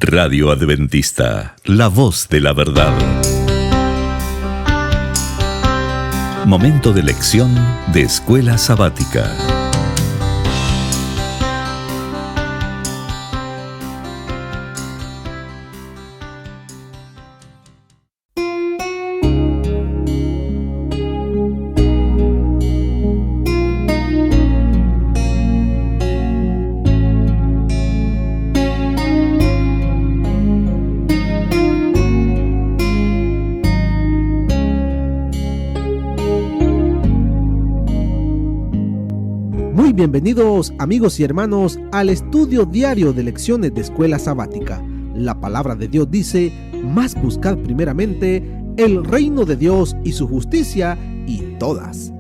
Radio Adventista, la voz de la verdad. Momento de lección de Escuela Sabática. Bienvenidos amigos y hermanos al estudio diario de lecciones de Escuela Sabática. La palabra de Dios dice: mas buscad primeramente el reino de Dios y su justicia, y todas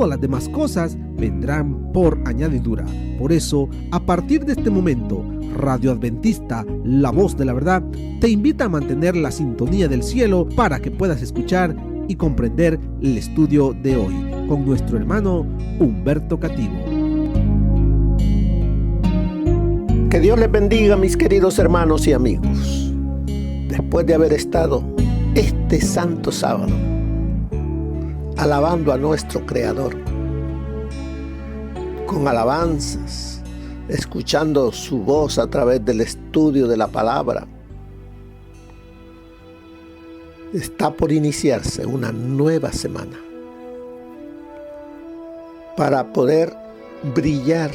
las demás cosas vendrán por añadidura. Por eso, a partir de este momento, Radio Adventista, la voz de la verdad, te invita a mantener la sintonía del cielo para que puedas escuchar y comprender el estudio de hoy con nuestro hermano Humberto Cativo. Que Dios les bendiga, mis queridos hermanos y amigos. Después de haber estado este santo sábado alabando a nuestro Creador, con alabanzas, escuchando su voz a través del estudio de la palabra, está por iniciarse una nueva semana para poder brillar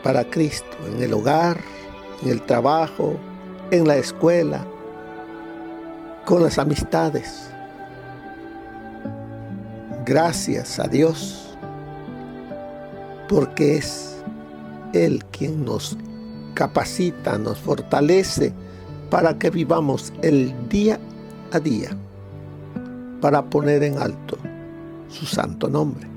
para Cristo en el hogar, en el trabajo, en la escuela, con las amistades. Gracias a Dios, porque es Él quien nos capacita, nos fortalece para que vivamos el día a día, para poner en alto su santo nombre.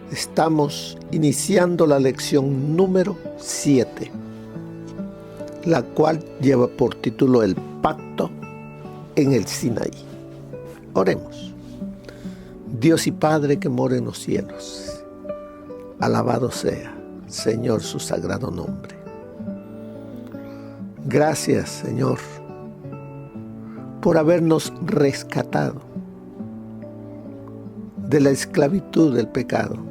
Estamos iniciando la lección número 7, la cual lleva por título El pacto en el Sinaí. Oremos. Dios y Padre que mora en los cielos, alabado sea, Señor, su sagrado nombre. Gracias, Señor, por habernos rescatado de la esclavitud del pecado,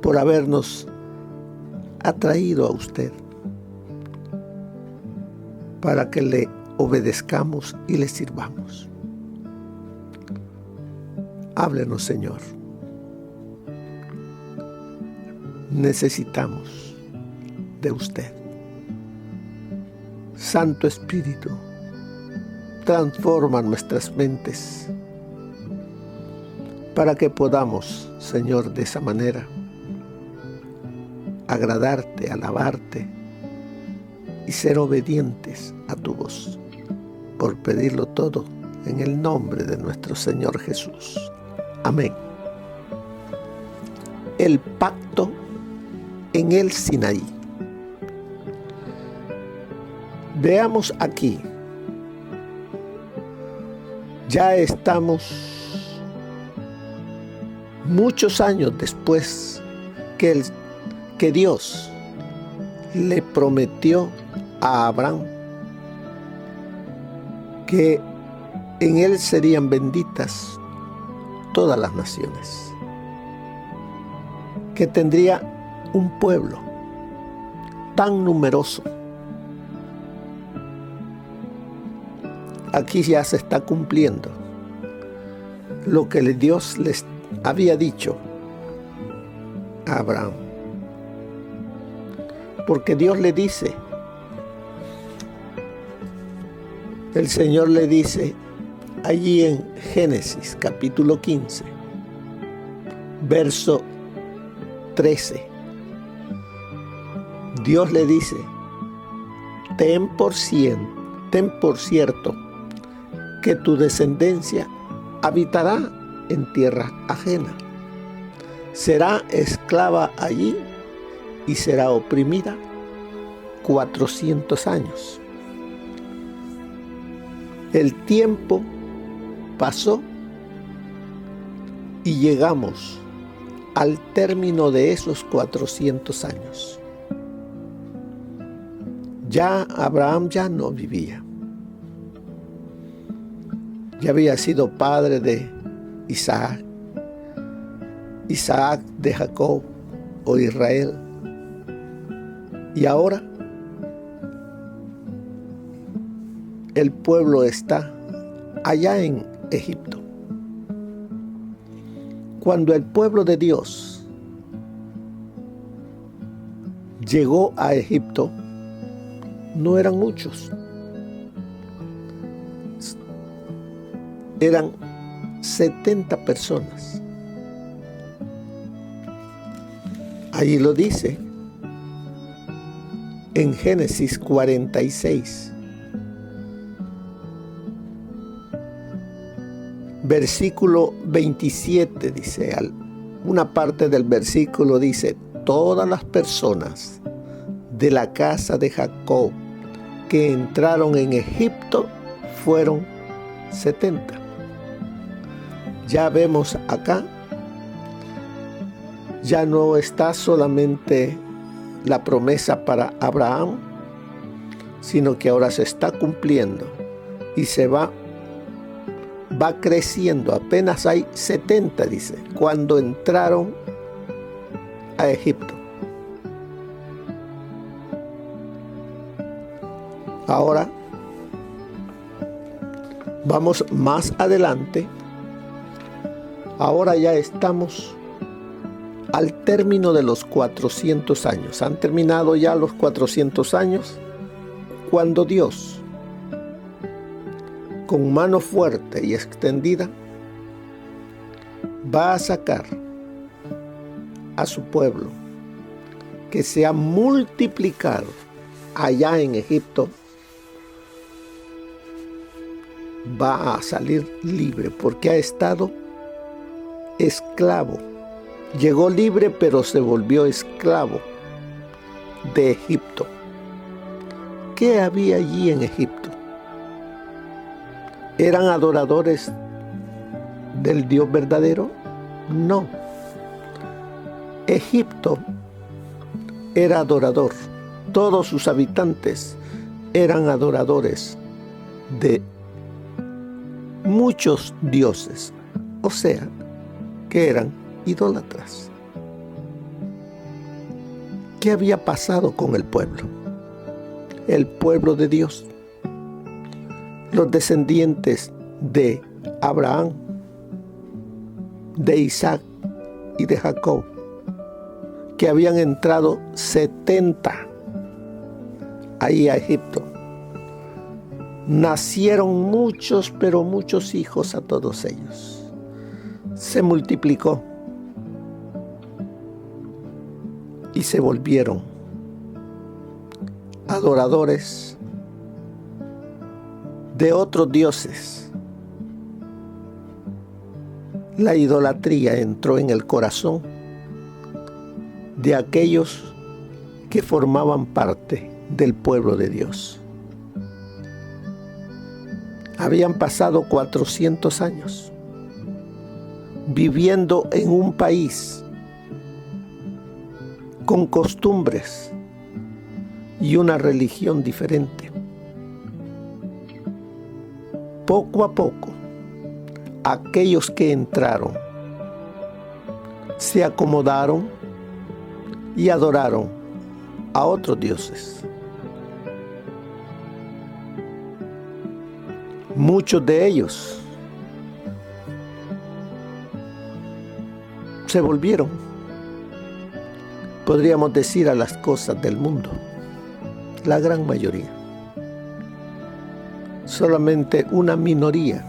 por habernos atraído a usted para que le obedezcamos y le sirvamos. Háblenos, Señor. Necesitamos de usted. Santo Espíritu, transforma nuestras mentes para que podamos, Señor, de esa manera agradarte, alabarte y ser obedientes a tu voz, por pedirlo todo en el nombre de nuestro Señor Jesús. Amén. El pacto en el Sinaí. Veamos aquí. Ya estamos muchos años después que Dios le prometió a Abraham que en él serían benditas todas las naciones, que tendría un pueblo tan numeroso. Aquí ya se está cumpliendo lo que Dios les había dicho a Abraham. Porque Dios le dice, el Señor le dice allí en Génesis capítulo 15, verso 13. Dios le dice: ten por cierto que tu descendencia habitará en tierra ajena, será esclava allí y será oprimida 400 años. El tiempo pasó y llegamos al término de esos 400 años. Ya Abraham ya no vivía. Ya había sido padre de Isaac, Isaac de Jacob o Israel. Y ahora el pueblo está allá en Egipto. Cuando el pueblo de Dios llegó a Egipto, no eran muchos. Eran 70 personas. Allí lo dice en Génesis 46. Versículo 27 dice, una parte del versículo dice, todas las personas de la casa de Jacob que entraron en Egipto fueron 70. Ya vemos acá, ya no está solamente la promesa para Abraham, sino que ahora se está cumpliendo y se va creciendo. Apenas hay 70, dice, cuando entraron a Egipto. Ahora vamos más adelante. Ahora ya estamos al término de los 400 años. Han terminado ya los 400 años cuando Dios, con mano fuerte y extendida, va a sacar a su pueblo que se ha multiplicado allá en Egipto. Va a salir libre porque ha estado esclavo. Llegó libre, pero se volvió esclavo de Egipto. ¿Qué había allí en Egipto? ¿Eran adoradores del Dios verdadero? No. Egipto era adorador. Todos sus habitantes eran adoradores de muchos dioses, o sea, que eran idólatras. ¿Qué había pasado con el pueblo? El pueblo de Dios, los descendientes de Abraham, de Isaac y de Jacob, que habían entrado 70 ahí a Egipto. Nacieron muchos, pero muchos hijos a todos ellos. Se multiplicó y se volvieron adoradores de otros dioses. La idolatría entró en el corazón de aquellos que formaban parte del pueblo de Dios. Habían pasado 400 años viviendo en un país con costumbres y una religión diferente. Poco a poco, aquellos que entraron se acomodaron y adoraron a otros dioses. Muchos de ellos se volvieron, podríamos decir, a las cosas del mundo. La gran mayoría. Solamente una minoría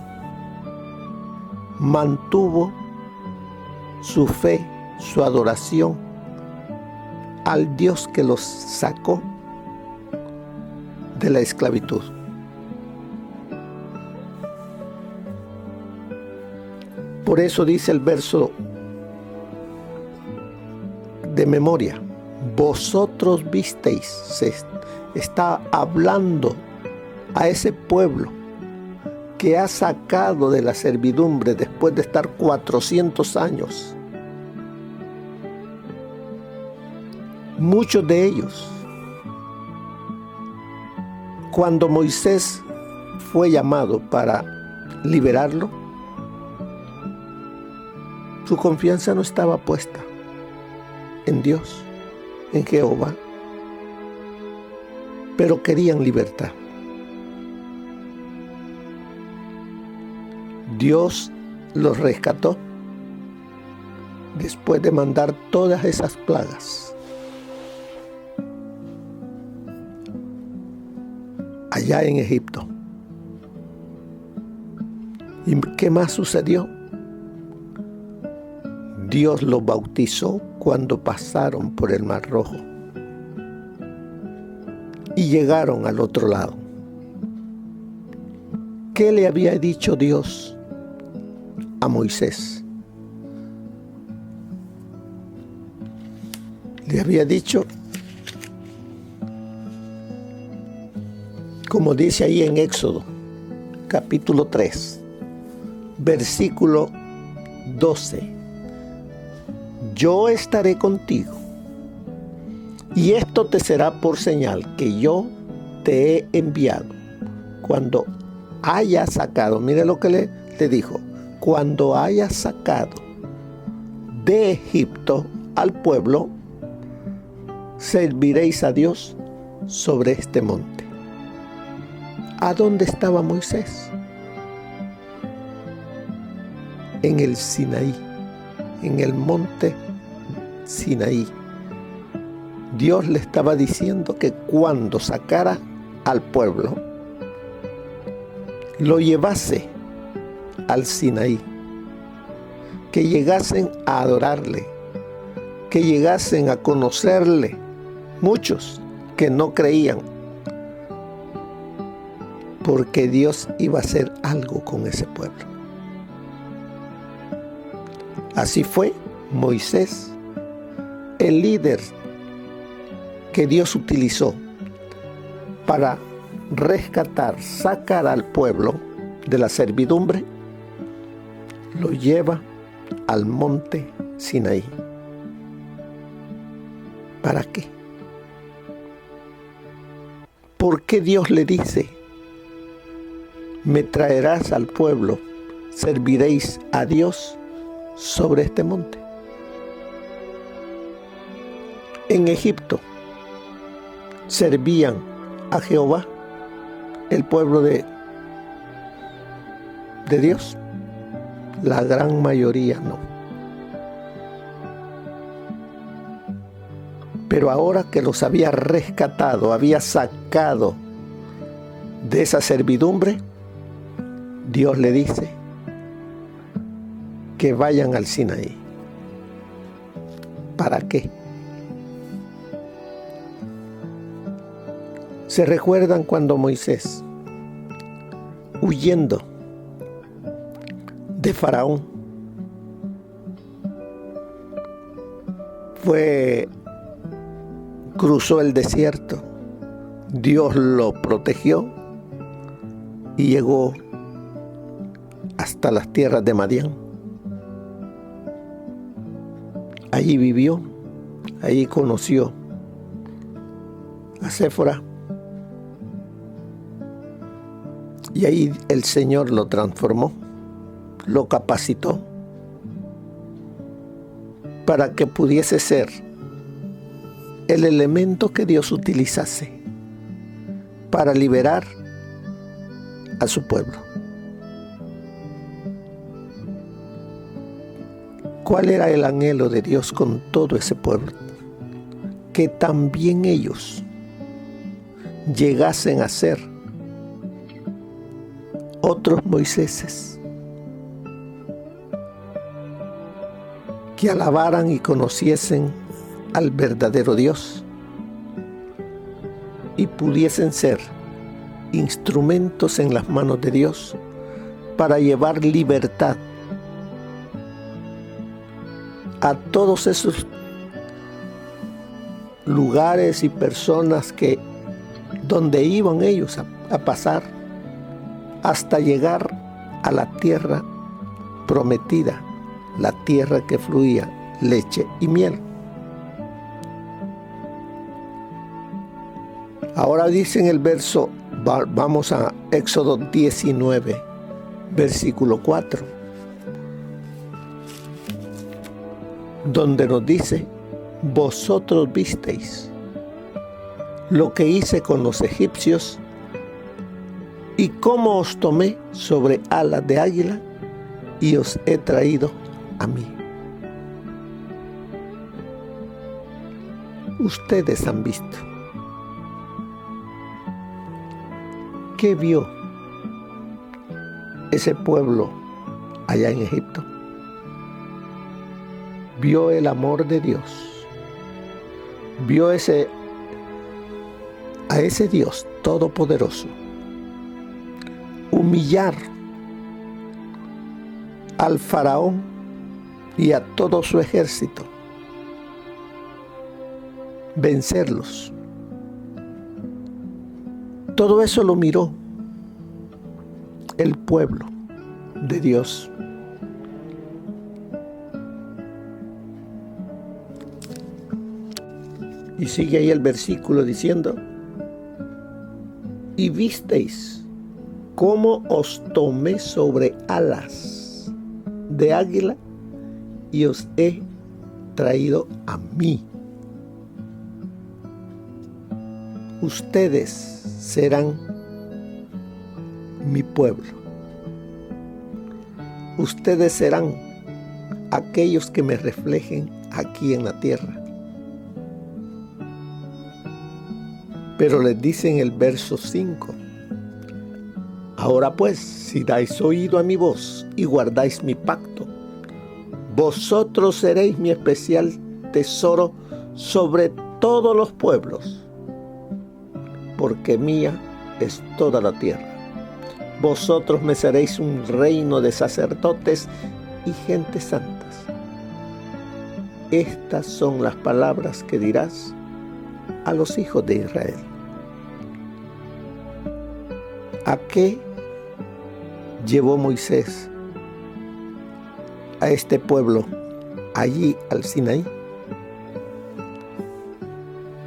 mantuvo su fe, su adoración al Dios que los sacó de la esclavitud. Por eso dice el verso de memoria, vosotros visteis, se está hablando a ese pueblo que ha sacado de la servidumbre después de estar 400 años. Muchos de ellos Cuando Moisés fue llamado para liberarlo, su confianza no estaba puesta en Dios, en Jehová, pero querían libertad. Dios los rescató después de mandar todas esas plagas allá en Egipto. ¿Y qué más sucedió? Dios los bautizó cuando pasaron por el Mar Rojo y llegaron al otro lado. ¿Qué le había dicho Dios a Moisés? Le había dicho, como dice ahí en Éxodo, capítulo 3, versículo 12. Yo estaré contigo, y esto te será por señal que yo te he enviado. Cuando hayas sacado, mire lo que le dijo, cuando hayas sacado de Egipto al pueblo, serviréis a Dios sobre este monte. ¿A dónde estaba Moisés? En el Sinaí, en el monte Sinaí. Dios le estaba diciendo que cuando sacara al pueblo, lo llevase al Sinaí, que llegasen a adorarle, que llegasen a conocerle. Muchos que no creían, porque Dios iba a hacer algo con ese pueblo. Así fue Moisés, el líder que Dios utilizó para rescatar, sacar al pueblo de la servidumbre, lo lleva al monte Sinaí. ¿Para qué? ¿Por qué Dios le dice, me traerás al pueblo, serviréis a Dios sobre este monte? En Egipto servían a Jehová, el pueblo de Dios. La gran mayoría no. Pero ahora que los había rescatado, había sacado de esa servidumbre, Dios le dice que vayan al Sinaí. ¿Para qué? ¿Se recuerdan cuando Moisés, huyendo de Faraón, cruzó el desierto? Dios lo protegió y llegó hasta las tierras de Madián. Allí vivió, allí conoció a Séfora, y ahí el Señor lo transformó, lo capacitó para que pudiese ser el elemento que Dios utilizase para liberar a su pueblo. ¿Cuál era el anhelo de Dios con todo ese pueblo? Que también ellos llegasen a ser otros Moiséses, que alabaran y conociesen al verdadero Dios y pudiesen ser instrumentos en las manos de Dios para llevar libertad a todos esos lugares y personas que donde iban ellos a pasar, hasta llegar a la tierra prometida, la tierra que fluía leche y miel. Ahora dice en el verso Vamos a Éxodo 19, versículo 4, donde nos dice: vosotros visteis lo que hice con los egipcios y cómo os tomé sobre alas de águila y os he traído a mí. Ustedes han visto. ¿Qué vio ese pueblo allá en Egipto? Vio el amor de Dios. Vio a ese Dios todopoderoso humillar al faraón y a todo su ejército, vencerlos. Todo eso lo miró el pueblo de Dios. Y sigue ahí el versículo diciendo: y visteis cómo os tomé sobre alas de águila y os he traído a mí. Ustedes serán mi pueblo. Ustedes serán aquellos que me reflejen aquí en la tierra. Pero les dice en el verso 5: ahora pues, si dais oído a mi voz y guardáis mi pacto, vosotros seréis mi especial tesoro sobre todos los pueblos, porque mía es toda la tierra. Vosotros me seréis un reino de sacerdotes y gentes santas. Estas son las palabras que dirás a los hijos de Israel. ¿A qué llevó Moisés a este pueblo allí al Sinaí?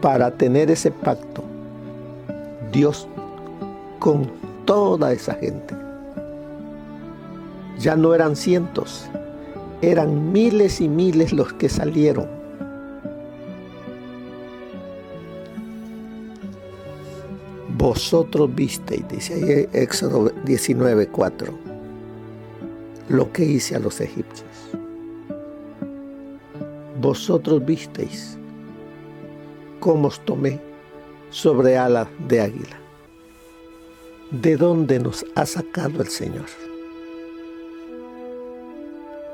Para tener ese pacto, Dios con toda esa gente. Ya no eran cientos, eran miles y miles los que salieron. Vosotros visteis, dice ahí Éxodo 19:4, lo que hice a los egipcios. Vosotros visteis cómo os tomé sobre alas de águila. ¿De dónde nos ha sacado el Señor?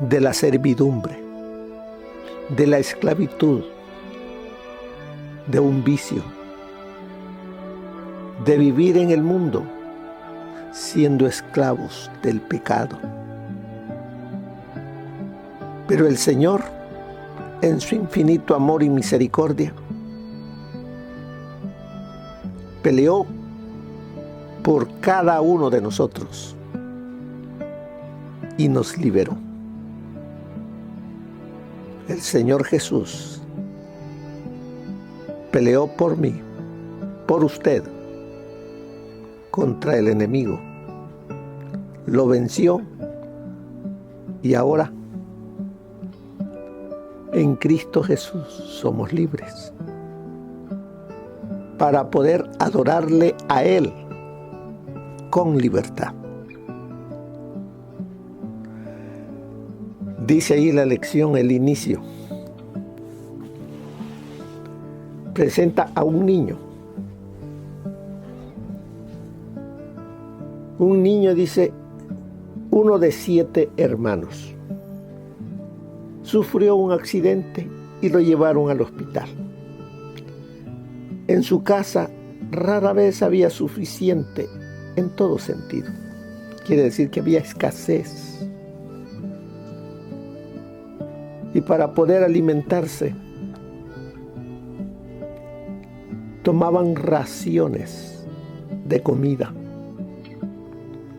De la servidumbre, de la esclavitud, de un vicio, de vivir en el mundo siendo esclavos del pecado. Pero el Señor, en su infinito amor y misericordia, peleó por cada uno de nosotros y nos liberó. El Señor Jesús peleó por mí, por usted, contra el enemigo. Lo venció y ahora en Cristo Jesús somos libres para poder adorarle a Él con libertad. Dice ahí la lección, el inicio. Presenta a un niño. Un niño, dice, uno de 7 hermanos. Sufrió un accidente y lo llevaron al hospital. En su casa rara vez había suficiente en todo sentido. Quiere decir que había escasez. Y para poder alimentarse, tomaban raciones de comida,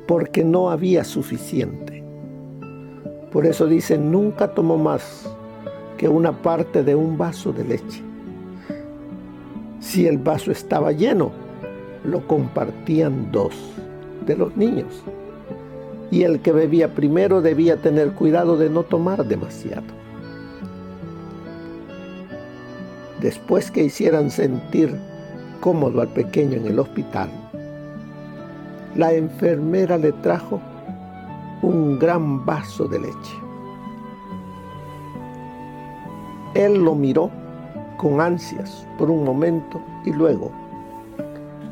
porque no había suficiente. Por eso dicen, nunca tomó más que una parte de un vaso de leche. Si el vaso estaba lleno, lo compartían 2 de los niños, y el que bebía primero debía tener cuidado de no tomar demasiado. Después que hicieran sentir cómodo al pequeño en el hospital, la enfermera le trajo un gran vaso de leche. Él lo miró con ansias por un momento y luego,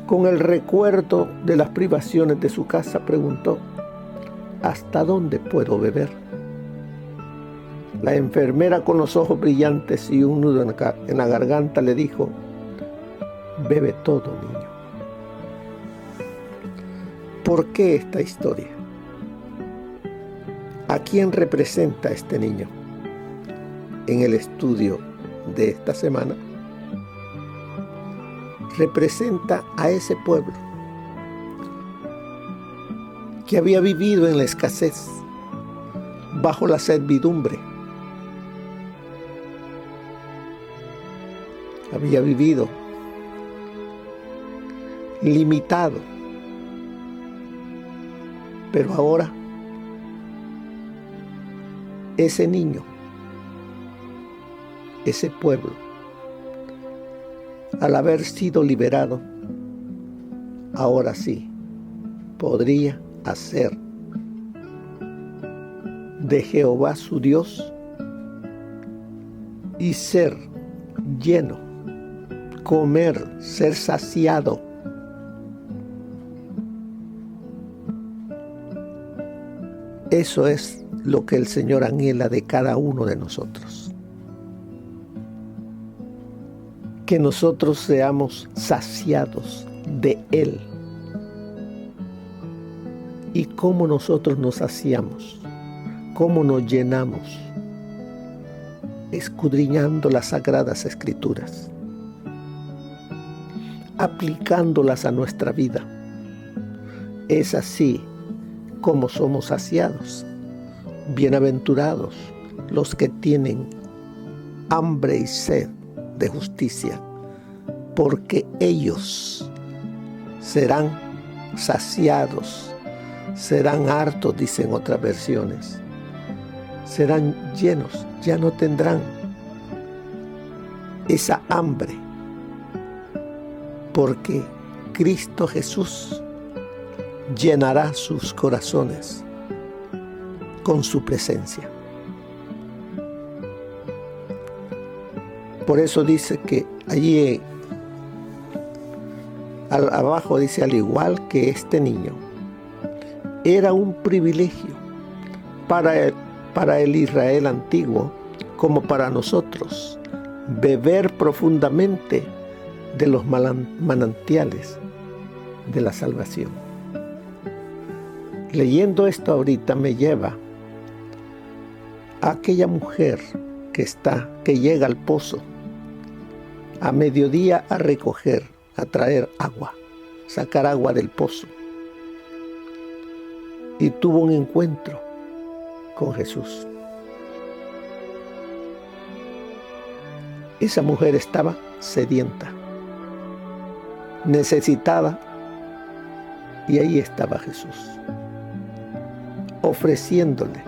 con el recuerdo de las privaciones de su casa, preguntó: ¿hasta dónde puedo beber? La enfermera, con los ojos brillantes y un nudo en la garganta, le dijo: bebe todo, niño. ¿Por qué esta historia? ¿A quién representa este niño en el estudio de esta semana? Representa a ese pueblo que había vivido en la escasez, bajo la servidumbre. Había vivido limitado, pero ahora ese niño, ese pueblo, al haber sido liberado, ahora sí podría hacer de Jehová su Dios y ser lleno, comer, ser saciado. Eso es lo que el Señor anhela de cada uno de nosotros. Que nosotros seamos saciados de Él. ¿Y cómo nosotros nos saciamos? ¿Cómo nos llenamos? Escudriñando las Sagradas Escrituras, aplicándolas a nuestra vida. Es así como somos saciados. Bienaventurados los que tienen hambre y sed de justicia, porque ellos serán saciados, serán hartos, dicen otras versiones, serán llenos, ya no tendrán esa hambre, porque Cristo Jesús llenará sus corazones con su presencia. Por eso dice que allí abajo dice: al igual que este niño, era un privilegio para el Israel antiguo, como para nosotros, beber profundamente de los manantiales de la salvación. Leyendo esto ahorita me lleva a aquella mujer que llega al pozo a mediodía a recoger, a traer agua, sacar agua del pozo, y tuvo un encuentro con Jesús. Esa mujer estaba sedienta, necesitada, y ahí estaba Jesús, ofreciéndole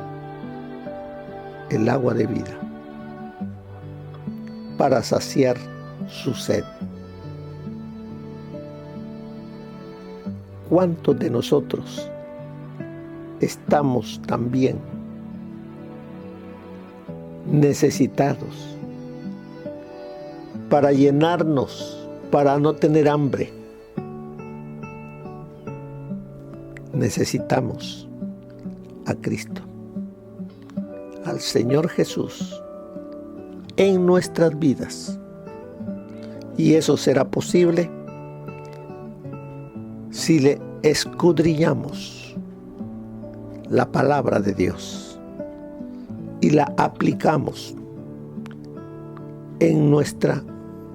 el agua de vida para saciar su sed. ¿Cuántos de nosotros estamos también necesitados para llenarnos, para no tener hambre? Necesitamos a Cristo, al Señor Jesús, en nuestras vidas. Y eso será posible si le escudriñamos la palabra de Dios y la aplicamos en nuestra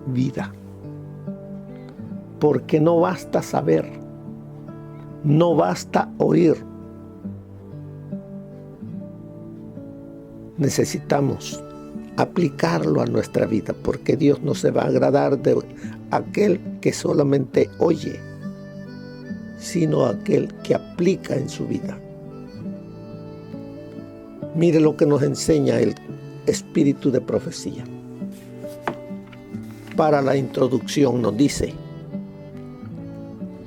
vida. Porque no basta saber, no basta oír. Necesitamos aplicarlo a nuestra vida, porque Dios no se va a agradar de aquel que solamente oye sino aquel que aplica en su vida. Mire lo que nos enseña el espíritu de profecía. Para la introducción nos dice: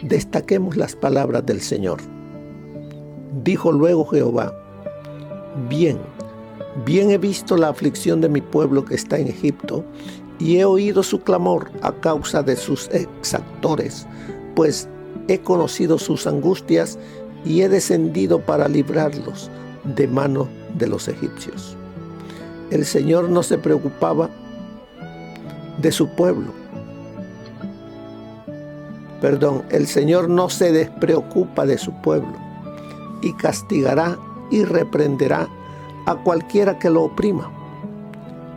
destaquemos las palabras del Señor. Dijo luego Jehová: bien he visto la aflicción de mi pueblo que está en Egipto, y he oído su clamor a causa de sus exactores, pues he conocido sus angustias y he descendido para librarlos de mano de los egipcios. El Señor no se preocupaba de su pueblo. El Señor no se despreocupa de su pueblo y castigará y reprenderá a cualquiera que lo oprima.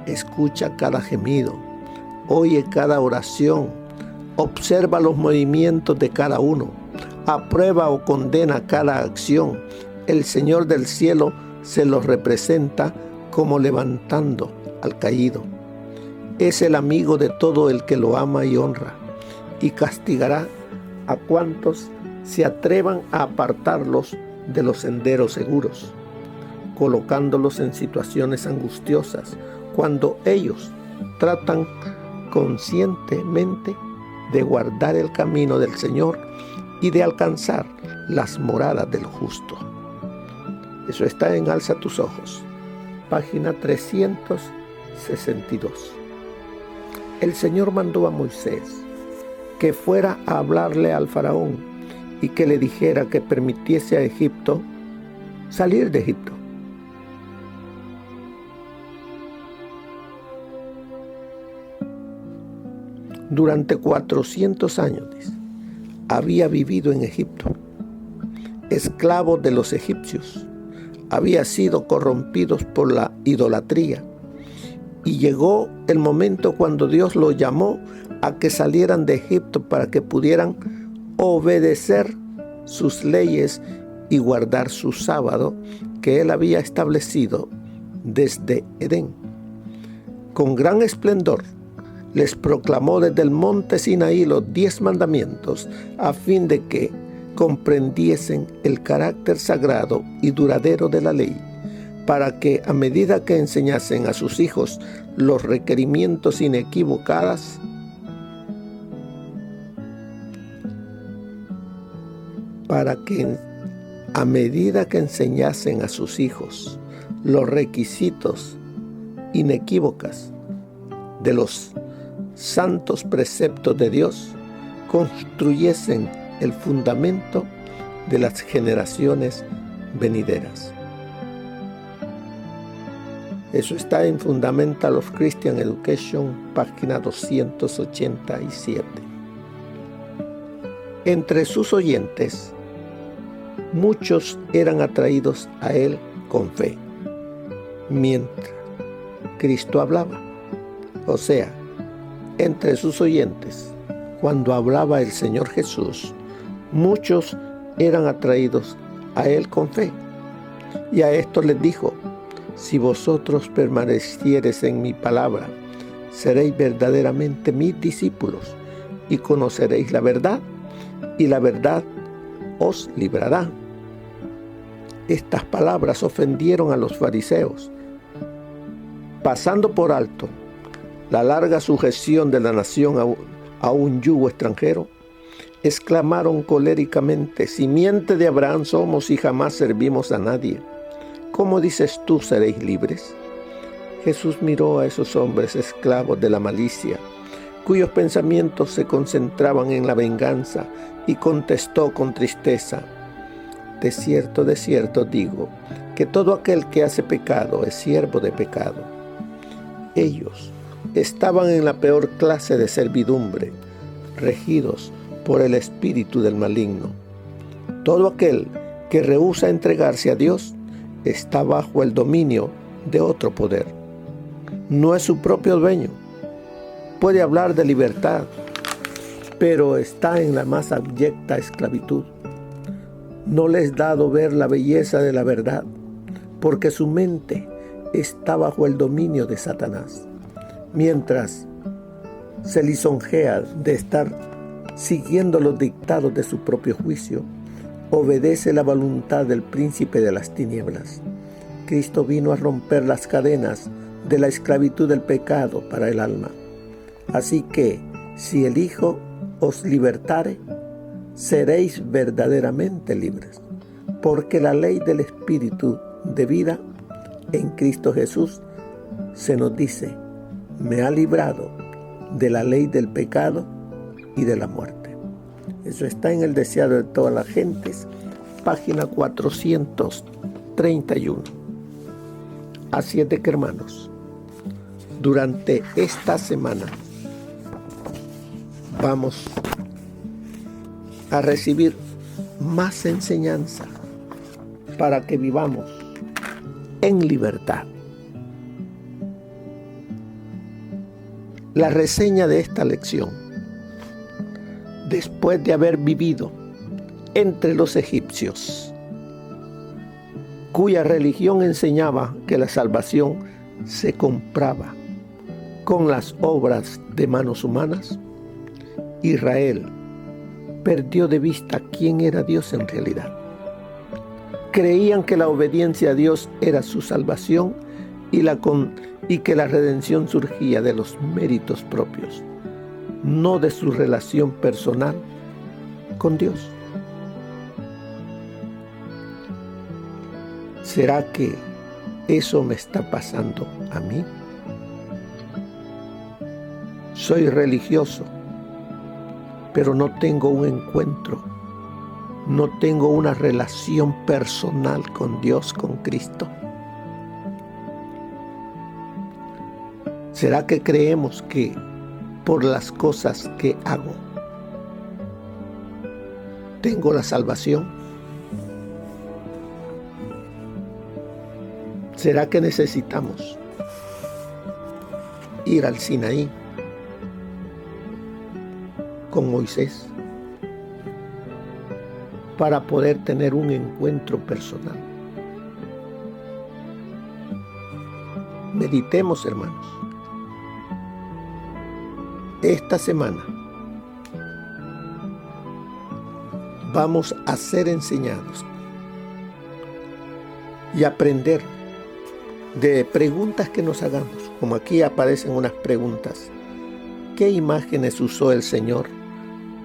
Escucha cada gemido, oye cada oración, observa los movimientos de cada uno, aprueba o condena cada acción. El Señor del cielo se los representa como levantando al caído. Es el amigo de todo el que lo ama y honra, y castigará a cuantos se atrevan a apartarlos de los senderos seguros, colocándolos en situaciones angustiosas cuando ellos tratan conscientemente de guardar el camino del Señor y de alcanzar las moradas del justo. Eso está en Alza tus ojos, página 362. El Señor mandó a Moisés que fuera a hablarle al faraón y que le dijera que permitiese a Egipto salir de Egipto. Durante 400 años había vivido en Egipto, esclavo de los egipcios. Había sido corrompidos por la idolatría, y llegó el momento cuando Dios los llamó a que salieran de Egipto para que pudieran obedecer sus leyes y guardar su sábado que Él había establecido desde Edén. Con gran esplendor les proclamó desde el monte Sinaí los 10 mandamientos a fin de que comprendiesen el carácter sagrado y duradero de la ley, para que a medida que enseñasen a sus hijos los requerimientos inequivocados, los requisitos inequívocos de los santos preceptos de Dios, construyesen el fundamento de las generaciones venideras. Eso está en Fundamental of Christian Education, página 287. Entre sus oyentes, muchos eran atraídos a él con fe, mientras Cristo hablaba. O sea, entre sus oyentes, cuando hablaba el Señor Jesús, muchos eran atraídos a él con fe. Y a esto les dijo: si vosotros permaneciereis en mi palabra, seréis verdaderamente mis discípulos y conoceréis la verdad, y la verdad os librará. Estas palabras ofendieron a los fariseos. Pasando por alto la larga sujeción de la nación a un yugo extranjero, exclamaron coléricamente: simiente de Abraham somos y jamás servimos a nadie. ¿Cómo dices tú seréis libres? Jesús miró a esos hombres esclavos de la malicia, cuyos pensamientos se concentraban en la venganza, y contestó con tristeza: de cierto digo, que todo aquel que hace pecado es siervo de pecado. Ellos estaban en la peor clase de servidumbre, regidos por el espíritu del maligno. Todo aquel que rehúsa entregarse a Dios está bajo el dominio de otro poder. No es su propio dueño. Puede hablar de libertad, pero está en la más abyecta esclavitud. No les es dado ver la belleza de la verdad, porque su mente está bajo el dominio de Satanás. Mientras se lisonjea de estar siguiendo los dictados de su propio juicio, obedece la voluntad del príncipe de las tinieblas. Cristo vino a romper las cadenas de la esclavitud del pecado para el alma. Así que, si el Hijo os libertare, seréis verdaderamente libres, porque la ley del Espíritu de vida en Cristo Jesús se nos dice: me ha librado de la ley del pecado y de la muerte. Eso está en El deseado de todas las gentes, página 431. Así es de que, hermanos, durante esta semana vamos a recibir más enseñanza para que vivamos en libertad. La reseña de esta lección: después de haber vivido entre los egipcios, cuya religión enseñaba que la salvación se compraba con las obras de manos humanas, Israel perdió de vista quién era Dios en realidad. Creían que la obediencia a Dios era su salvación y que la redención surgía de los méritos propios, no de su relación personal con Dios. ¿Será que eso me está pasando a mí? Soy religioso, pero no tengo un encuentro, no tengo una relación personal con Dios, con Cristo. ¿Será que creemos que por las cosas que hago tengo la salvación? ¿Será que necesitamos ir al Sinaí con Moisés para poder tener un encuentro personal? Meditemos, hermanos. Esta semana vamos a ser enseñados y aprender de preguntas que nos hagamos, como aquí aparecen unas preguntas. ¿Qué imágenes usó el Señor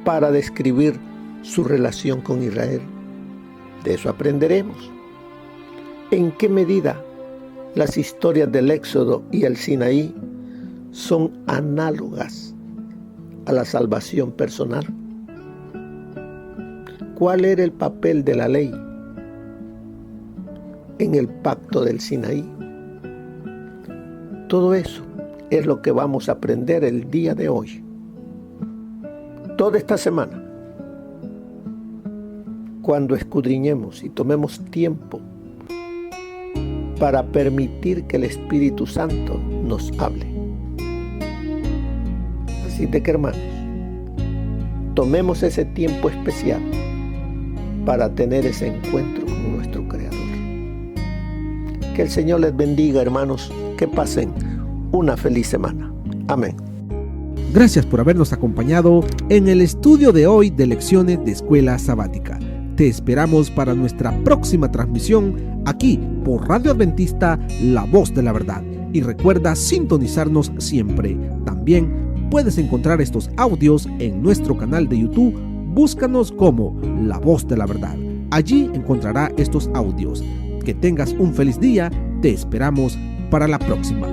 para describir su relación con Israel? De eso aprenderemos. ¿En qué medida las historias del Éxodo y el Sinaí son análogas a la salvación personal? ¿Cuál era el papel de la ley en el pacto del Sinaí? Todo eso es lo que vamos a aprender el día de hoy. Toda esta semana, cuando escudriñemos y tomemos tiempo para permitir que el Espíritu Santo nos hable. Así de que, hermanos, tomemos ese tiempo especial para tener ese encuentro con nuestro Creador. Que el Señor les bendiga, hermanos, que pasen una feliz semana. Amén. Gracias por habernos acompañado en el estudio de hoy de lecciones de Escuela Sabática. Te esperamos para nuestra próxima transmisión aquí por Radio Adventista, La Voz de la Verdad. Y recuerda sintonizarnos siempre. También puedes encontrar estos audios en nuestro canal de YouTube. Búscanos como La Voz de la Verdad. Allí encontrará estos audios. Que tengas un feliz día. Te esperamos para la próxima.